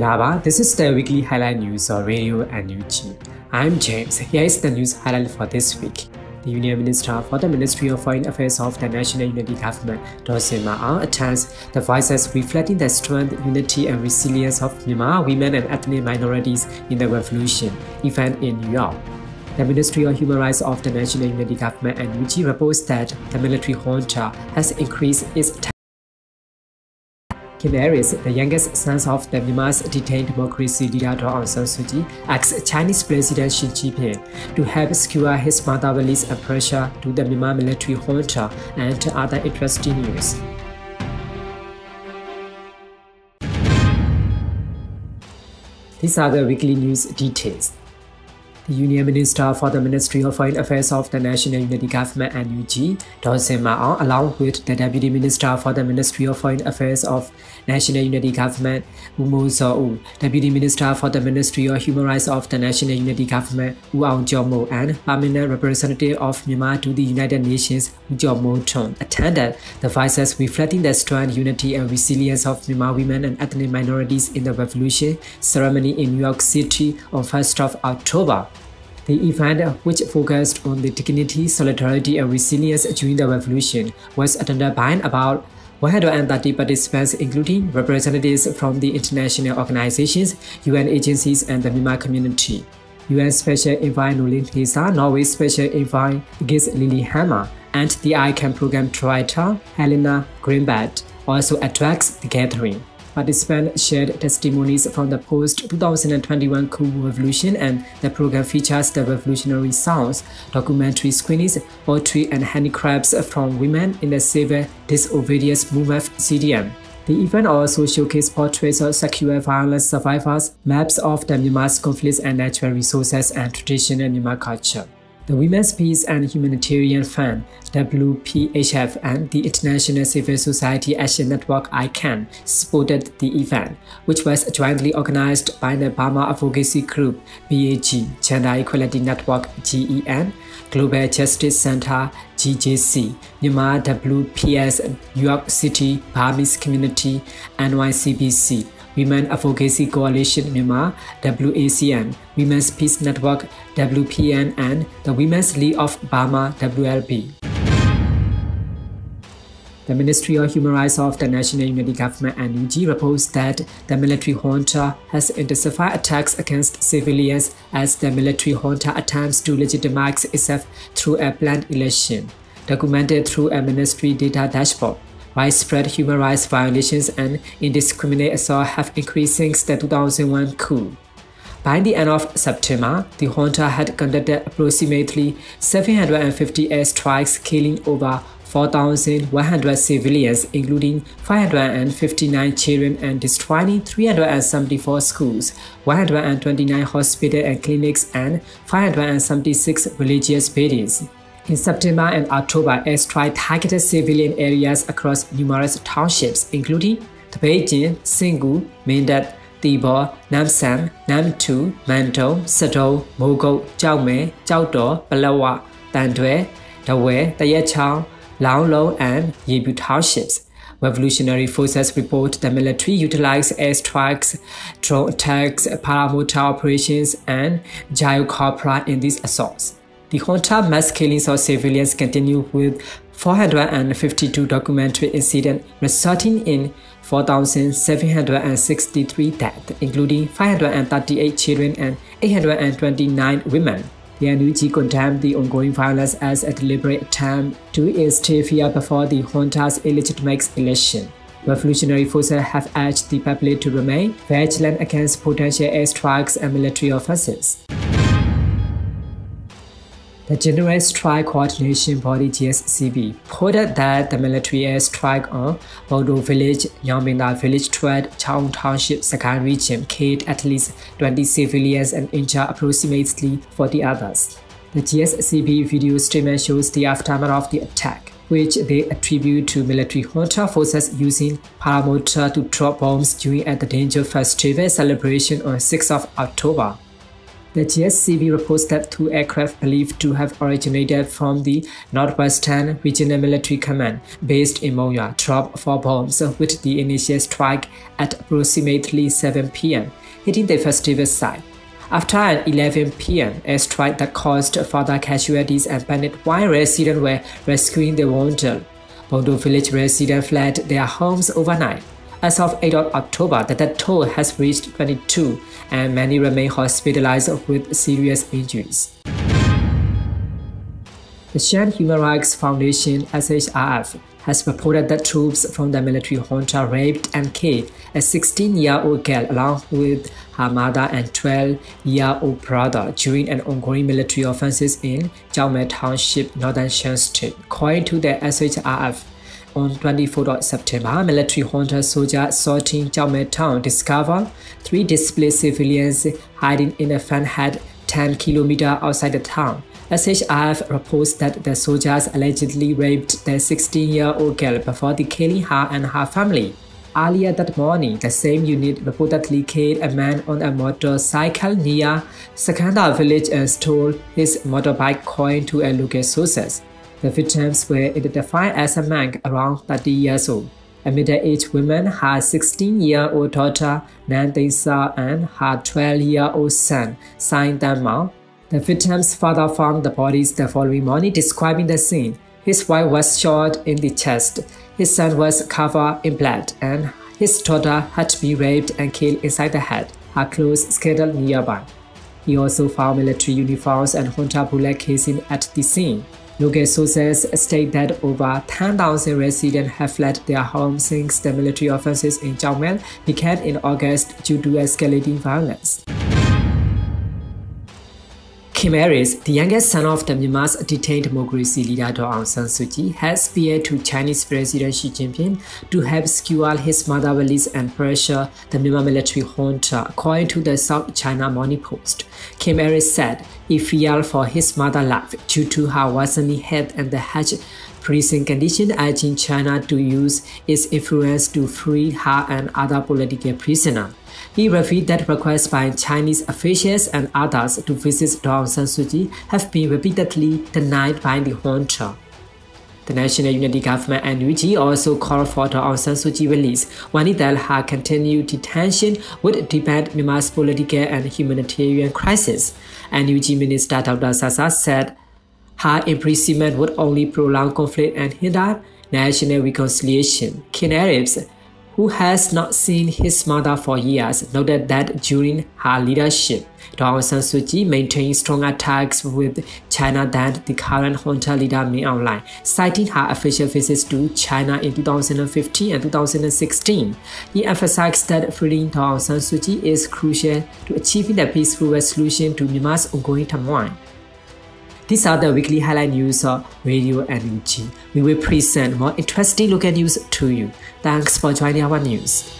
Mingalaba, this is the weekly highlight news on Radio NUG. I'm James. Here is the news highlight for this week. The Union Minister for the Ministry of Foreign Affairs of the National Unity Government, Daw Ma attends the voices reflecting the strength, unity and resilience of Myanmar women and ethnic minorities in the revolution event in New York. The Ministry of Human Rights of the National Unity Government NUG reports that the military junta has increased its Kim Aris, the youngest son of the Myanmar's detained democracy leader Daw Aung San Suu Kyi, asked Chinese President Xi Jinping to help secure his mother release and pressure to the Myanmar military junta and other interesting news. These are the weekly news details. The Union Minister for the Ministry of Foreign Affairs of the National Unity Government NUG, Daw Ma, along with the Deputy Minister for the Ministry of Foreign Affairs of National Unity Government, Umo Zaw, Deputy Minister for the Ministry of Human Rights of the National Unity Government, U Aung Kyaw-moh, and Permanent Representative of Myanmar to the United Nations, U Kyaw Moh Chon, attended the voices reflecting the strength, unity, and resilience of Myanmar women and ethnic minorities in the Revolution ceremony in New York City on 1st of October. The event, which focused on the dignity, solidarity, and resilience during the revolution, was attended by about 130 participants, including representatives from the international organizations, UN agencies, and the Myanmar community. UN Special Envoy Noeleen Heyzer, Norway Special Envoy Gis Lillehammer, and the ICANN program director Helena Greenblatt also addressed the gathering. Participants shared testimonies from the post-2021 coup revolution, and the program features the revolutionary songs, documentary screenings, poetry, and handicrafts from women in the civil disobedience movement (CDM). The event also showcased portraits of sexual violence survivors, maps of the Myanmar's conflicts and natural resources, and traditional Myanmar culture. The Women's Peace and Humanitarian Fund, WPHF, and the International Civil Society Action Network ICANN supported the event, which was jointly organized by the Burma Advocacy Group BAG, Gender Equality Network GEN, Global Justice Center GJC, Myanmar WPS, New York City Burmese Community NYCBC, Women Advocacy Coalition Myanmar WACN, Women's Peace Network WPN, and the Women's League of Burma WLB. The Ministry of Human Rights of the National Unity Government NUG reports that the military junta has intensified attacks against civilians as the military junta attempts to legitimize itself through a planned election. Documented through a ministry data dashboard, widespread human rights violations and indiscriminate assault have increased since the 2001 coup. By the end of September, the junta had conducted approximately 750 airstrikes, killing over 4,100 civilians, including 559 children, and destroying 374 schools, 129 hospitals and clinics, and 576 religious buildings. In September and October, airstrikes targeted civilian areas across numerous townships, including Thapejin, Singgu, Mindat, Tibor, Namsam, Namtu, Mandong, Sadao, Mogok, Chaume, Chautor, Palawa, Tandwe, Dawe, Tayachao, Laolo, and Yebu townships. Revolutionary forces report the military utilized airstrikes, drone attacks, paramilitary operations, and gyrocopter in these assaults. The junta mass killings of civilians continue with 452 documented incidents, resulting in 4,763 deaths, including 538 children and 829 women. The NUG condemned the ongoing violence as a deliberate attempt to instill fear before the junta's illegitimate election. Revolutionary forces have urged the public to remain vigilant against potential airstrikes and military offensives. The General Strike Coordination Body GSCB reported that the military airstrike on Bodo Village, Yangminda Village, Chaung Township, Sakan region killed at least 20 civilians and injured approximately 40 others. The GSCB video statement shows the aftermath of the attack, which they attribute to military junta forces using paramilitary to drop bombs during the Danger Festival celebration on 6th of October. The GSCV reports that 2 aircraft believed to have originated from the Northwestern Regional Military Command based in Moya dropped 4 bombs with the initial strike at approximately 7 p.m., hitting the festival site. After an 11 p.m. airstrike that caused further casualties and panic while residents were rescuing the wounded, Bongdo village residents fled their homes overnight. As of 8 October, the death toll has reached 22, and many remain hospitalized with serious injuries. The Shan Human Rights Foundation (SHRF) has reported that troops from the military junta raped and killed a 16-year-old girl along with her mother and 12-year-old brother during an ongoing military offensive in Jiaomei Township, northern Shan State, according to the SHRF. On 24 September, military junta soldiers assaulting Jiaomei Town discovered 3 displaced civilians hiding in a fan hut 10 km outside the town. SHRF reports that the soldiers allegedly raped the 16-year-old girl before killing her and her family. Earlier that morning, the same unit reportedly killed a man on a motorcycle near Sakanda village and stole his motorbike, according to local sources. The victims were identified as a man around 30 years old, a middle-aged woman, her 16-year-old daughter Nandesa, and her 12-year-old son Sain Danmao. The victim's father found the bodies the following morning, describing the scene. His wife was shot in the chest, his son was covered in blood, and his daughter had been raped and killed inside the hut, her clothes scattered nearby. He also found military uniforms and junta bullet casing at the scene. Local sources state that over 10,000 residents have fled their homes since the military offensive in Jiaomei began in August due to escalating violence. Kim Aris, the youngest son of the Myanmar's detained democracy leader Daw Aung San Suu Kyi, has appealed to Chinese President Xi Jinping to help secure his mother's release and pressure the Myanmar military junta, according to the South China Morning Post. Kim Aris said he feared for his mother's life due to her worsening health and the harsh prison condition, urging China to use its influence to free her and other political prisoners. He revealed that requests by Chinese officials and others to visit Daw Aung San Suu Kyi have been repeatedly denied by the junta. The National Unity Government (NUG) also called for Daw Aung San Suu Kyi's release, warning that her continued detention would deepen Myanmar's political and humanitarian crisis. NUG Minister Dr. Sasa said her imprisonment would only prolong conflict and hinder national reconciliation. Kim Aris, who has not seen his mother for years, noted that during her leadership, Daw Aung San Suu Kyi maintained stronger ties with China than the current junta leader Min Aung Hlaing, citing her official visits to China in 2015 and 2016. He emphasized that freeing Daw Aung San Suu Kyi is crucial to achieving a peaceful resolution to Myanmar's ongoing turmoil. These are the weekly highlight news of Radio NUG. We will present more interesting local news to you. Thanks for joining our news.